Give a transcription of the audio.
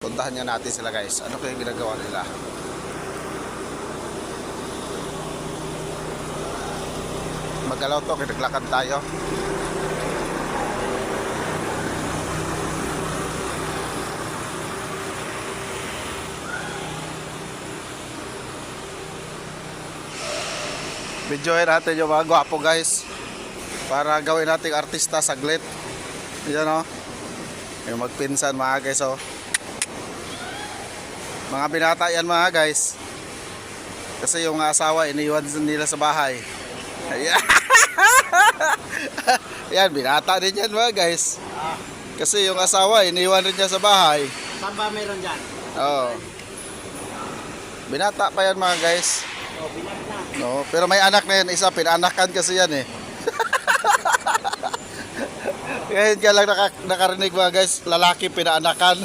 Puntahan nga natin sila guys. Ano kaya ginagawa nila? Magalaw to, naglakad tayo. Videoin natin yung mga gwapo guys. Para gawin nating artista saglit. Yan o. Yung magpinsan mga guys o. Mga binata yan mga guys. Kasi yung asawa iniwan nila sa bahay. Ayan. Yan, binata din yan mga guys. Kasi yung asawa iniwan rin niya sa bahay. Saan ba meron dyan? Oo. Binata pa yan mga guys. Oh, bilang na. No, pero may anak na yan, isa pinanakan kasi yan eh. Ngayon ka lang nakarinig mga guys, lalaki pinaanakan.